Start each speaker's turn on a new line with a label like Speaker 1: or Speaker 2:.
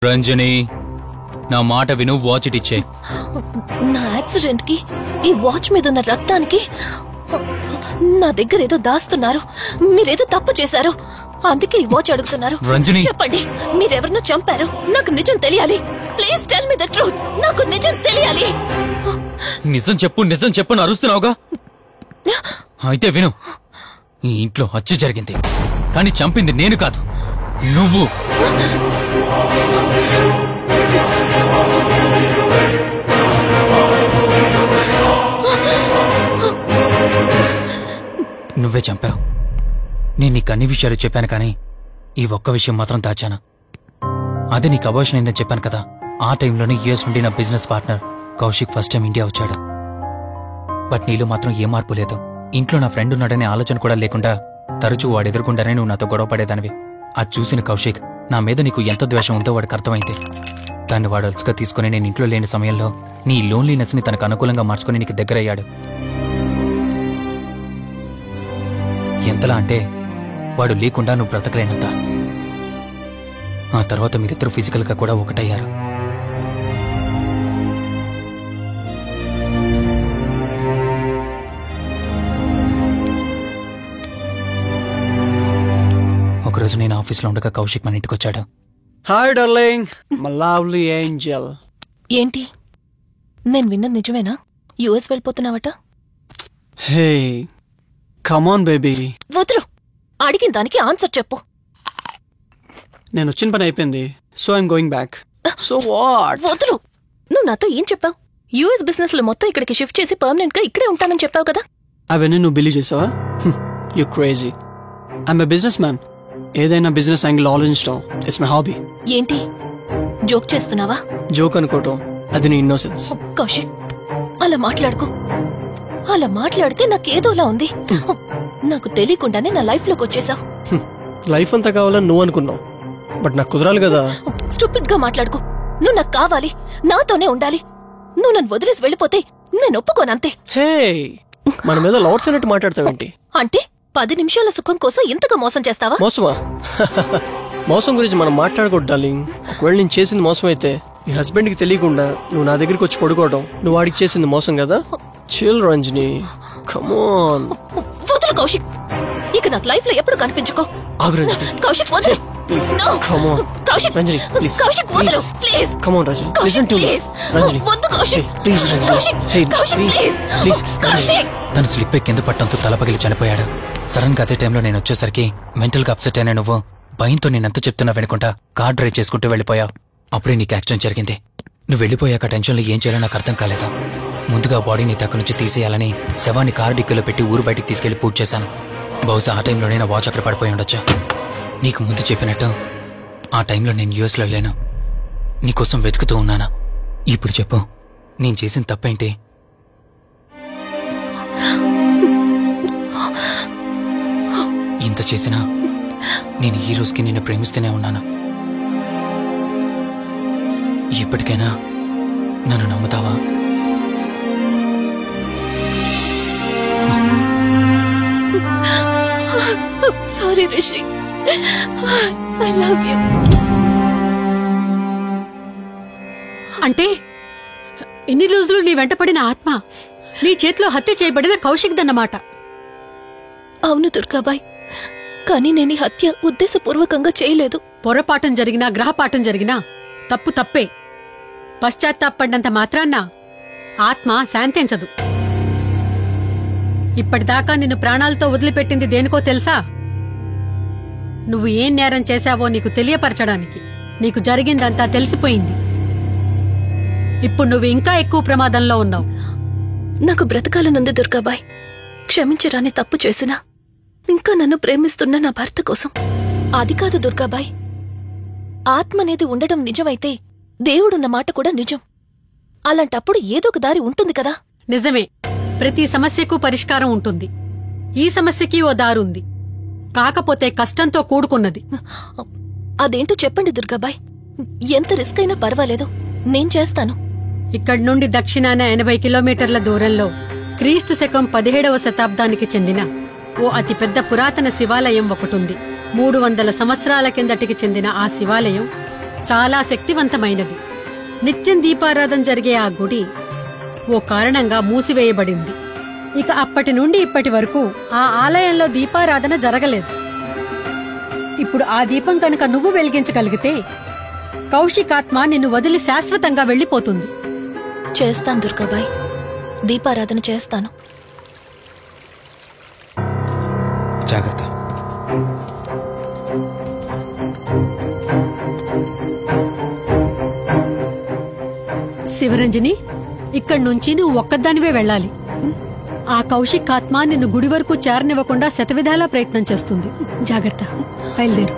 Speaker 1: రంజని, నా మాట విను, వాచ్ ఇచ్చే.
Speaker 2: నా యాక్సిడెంట్ కి ఈ వాచ్ మీద ఉన్న రక్తానికి నా దగ్గర ఏదో దాస్తున్నారు. మీరేదో తప్పు చేశారు, అందుకే ఈ వాచ్ అడుగుతున్నారు.
Speaker 1: రంజని,
Speaker 2: చెప్పండి, మీరెవరినో చంపారు. నాకు నిజం తెలియాలి. Please tell me the truth. నాకు నిజం తెలియాలి.
Speaker 1: నిజం చెప్పు, నిజం చెప్పు అని అరుస్తున్నావుగా. అయితే విను, ఈ ఇంట్లో హత్య జరిగింది, కానీ చంపింది నేను కాదు, నువ్వు. నువ్వే చంపావు. నేను నీకు అన్ని విషయాలు చెప్పాను, కానీ ఈ ఒక్క విషయం మాత్రం దాచాను. అదే నీకు అబార్షన్ అయిందని చెప్పాను కదా. ఆ టైంలోనే యుఎస్ నుండి నా business partner Kaushik first time India వచ్చాడు. బట్ నీలో మాత్రం ఏ మార్పు లేదు. ఇంట్లో నా ఫ్రెండ్ ఉన్నాడనే ఆలోచన కూడా లేకుండా తరచూ వాడు ఎదుర్కొంటానే నువ్వు నాతో గొడవ పడేదానివి. అది చూసిన కౌశిక్ నా మీద నీకు ఎంత ద్వేషం ఉందో వాడికి అర్థమైంది. దాన్ని వాడు అలసిగా తీసుకుని నేను ఇంట్లో లేని సమయంలో నీ లోన్లీనెస్ ని తనకు అనుకూలంగా మార్చుకుని నీకు దగ్గరయ్యాడు. ఎంతలా అంటే వాడు లేకుండా నువ్వు బ్రతకలేనంత. ఆ తర్వాత మీరిద్దరు ఫిజికల్ గా కూడా ఒకటయ్యారు. ఒకరోజు నేను ఆఫీస్లో ఉండగా కౌశిక్ మన ఇంటికి వచ్చాడు.
Speaker 3: Hi darling, my lovely angel.
Speaker 2: ఏంటి, నేను విన్నది నిజమేనా? యుఎస్ వెళ్ళిపోతున్నావట?
Speaker 3: Hey come on baby.
Speaker 2: వదులు, అడిగిన దానికి ఆన్సర్ చెప్పు.
Speaker 3: నేను వచ్చిన పని అయిపోయింది, so I'm going back. So what?
Speaker 2: వదులు. నువ్వు నాతో ఏం చెప్పావు? యుఎస్ బిజినెస్ లో మొత్తం ఇక్కడికి షిఫ్ట్ చేసి పర్మనెంట్ గా ఇక్కడే ఉంటానని చెప్పావు కదా.
Speaker 3: అవన్నీ నువ్వు బిలీవ్ చేసావా? You crazy. I'm a business man. ఏదైనా బిజినెస్ యాంగిల్ ఆలోచించడం ఇట్స్ మై హాబీ.
Speaker 2: ఏంటి, జోక్ చేస్తున్నావా?
Speaker 3: జోక్ అనుకోవటం అది నీ ఇన్నోసెన్స్.
Speaker 2: కౌశిక్, అలా మాట్లాడుకో. అలా మాట్లాడితే నాకేదోలా ఉంది. నాకు తెలియకుండానే నా లైఫ్ లోకి వచ్చేసావు.
Speaker 3: లైఫ్ అంతా కావాలని నువ్వు అనుకున్నావు, బట్ నాకు కుదరాలి కదా.
Speaker 2: స్టూపిడ్ గా మాట్లాడుకో. నువ్వు నాకు కావాలి, నాతోనే ఉండాలి. నువ్వు నన్ను వదిలేసి వెళ్ళిపోతే నేను ఒప్పుకోనంతే.
Speaker 3: హే, మన మీద లవర్స్ అన్నట్టు మాట్లాడతావేంటి?
Speaker 2: అంటే 10 నిమిషాల సుఖం కోసం ఇంతగా మోసం చేస్తావా?
Speaker 3: మోసమా? మోసం గురించి మనం మాట్లాడకూడదు డార్లింగ్. ఒకవేళ నేను చేసింది మోసం అయితే నీ హస్బెండ్ కి తెలియకుండా నువ్వు నా దగ్గరికి వచ్చి పడుకోవడం నువ్వు వాడికి చేసింది మోసం కదా. Chill Ranjani, come on.
Speaker 2: వదులు కౌశిక్, ఇక నాకు లైఫ్ లో ఎప్పుడు కనిపించుకో.
Speaker 3: ఆగు రంజని.
Speaker 2: కౌశిక్ వదులు.
Speaker 3: Please
Speaker 2: No.
Speaker 3: Come on.
Speaker 2: Kaushik,
Speaker 3: Ranjani please.
Speaker 2: Kaushik వదులు please.
Speaker 3: Come on Ranjani,
Speaker 2: Kaushik
Speaker 3: listen to me.
Speaker 2: Please.
Speaker 3: Ranjani
Speaker 2: వద్దు Kaushik.
Speaker 3: Please Ranjani.
Speaker 2: Kaushik,
Speaker 3: hey
Speaker 2: Kaushik
Speaker 3: please
Speaker 2: please.
Speaker 3: Please.
Speaker 2: Kaushik.
Speaker 1: తను స్లిప్ అయి కింద పట్టంతో తల పగిలి చనిపోయాడు. సడన్ గా అదే టైంలో నేను వచ్చేసరికి మెంటల్ గా అప్సెట్ అయినా నువ్వు భయంతో నేనెంత చెప్తున్నా వినుకుంటా కార్ డ్రైవ్ చేసుకుంటూ వెళ్ళిపోయావు. అప్పుడే నీకు యాక్సిడెంట్ జరిగింది. నువ్వు వెళ్ళిపోయాక టెన్షన్లో ఏం చేయాలో నాకు అర్థం కాలేదు. ముందుగా బాడీని తక్కువ నుంచి తీసేయాలని శవాన్ని కారు డిక్కీలో పెట్టి ఊరు బయటికి తీసుకెళ్లి పూజ చేశాను. బహుశా ఆ టైంలోనే నా వాచ్ అక్కడ పడిపోయి ఉండొచ్చు. నీకు ముందు చెప్పినట్టు ఆ టైంలో నేను యూఎస్లో లేను. నీకోసం వెతుకుతూ ఉన్నాను. ఇప్పుడు చెప్పు, నేను చేసిన తప్పేంటి? ఇంత చేసినా నేను ఈ రోజుకి నిన్ను ప్రేమిస్తూనే ఉన్నాను. ఇప్పటికైనా నన్ను నమ్ముతావా?
Speaker 2: Sorry Rishi, I love you.
Speaker 4: అంటే ఇన్ని రోజులు నీ వెంటపడిన ఆత్మ నీ చేతిలో హత్య చేయబడిన కౌశిక్ దన్నమాట.
Speaker 2: అవును దుర్గాబాయ్, కానీ నేను ఈ హత్య ఉద్దేశపూర్వకంగా చేయలేదు.
Speaker 4: పొరపాఠం జరిగినా గ్రహపాఠం జరిగినా తప్పు తప్పే. పశ్చాత్తాపడినంత మాత్రాన్న ఆత్మ శాంతించదు. ఇప్పటిదాకా నిన్ను ప్రాణాలతో వదిలిపెట్టింది దేనికో తెలుసా? నువ్వు ఏం నేరం చేశావో నీకు తెలియపరచడానికి. నీకు జరిగిందంతా తెలిసిపోయింది. ఇప్పుడు నువ్వు ఇంకా ఎక్కువ ప్రమాదంలో ఉన్నావు.
Speaker 2: నాకు బ్రతకాలనుంది దుర్గాబాయ్. క్షమించరాని తప్పు చేసినా ఇంకా నన్ను ప్రేమిస్తున్న నా భర్త కోసం. అది కాదు దుర్గాబాయ్, ఆత్మ అనేది ఉండడం నిజమైతే దేవుడున్న మాట కూడా నిజం. అలాంటప్పుడు ఏదో ఒక దారి ఉంటుంది కదా.
Speaker 4: నిజమే, ప్రతి సమస్యకు పరిష్కారం ఉంటుంది. ఈ సమస్యకి ఓ దారుంది, కాకపోతే కష్టంతో కూడుకున్నది.
Speaker 2: అదేంటో చెప్పండి దుర్గాబాయ్. ఎంత రిస్క్ అయినా పర్వాలేదు, నేను చేస్తాను.
Speaker 4: ఇక్కడి నుండి దక్షిణాన 80 కిలోమీటర్ల దూరంలో క్రీస్తు శకం 17వ శతాబ్దానికి చెందిన ఓ అతిపెద్ద పురాతన శివాలయం ఒకటుంది. 300 సంవత్సరాల కిందటికి చెందిన ఆ శివాలయం చాలా శక్తివంతమైనది. నిత్యం దీపారాధన జరిగే ఆ గుడి ఓ కారణంగా మూసివేయబడింది. ఇక అప్పటి నుండి ఇప్పటి వరకు ఆ ఆలయంలో దీపారాధన జరగలేదు. ఇప్పుడు ఆ దీపం కనుక నువ్వు వెలిగించగలిగితే కౌశికాత్మ నిన్ను వదిలి శాశ్వతంగా వెళ్లిపోతుంది.
Speaker 2: చేస్తాను దుర్గాబాయ్, దీపారాధన చేస్తాను.
Speaker 5: జాగ్రత్త.
Speaker 4: శివరంజని, ఇక్కడి నుంచి నువ్వు ఒక్కదానివే వెళ్ళాలి. ఆ కౌశిక్ ఆత్మ నిన్ను గుడి వరకు చేరనివ్వకుండా శతవిధాలా ప్రయత్నం చేస్తుంది. జాగ్రత్త, బయలుదేరు.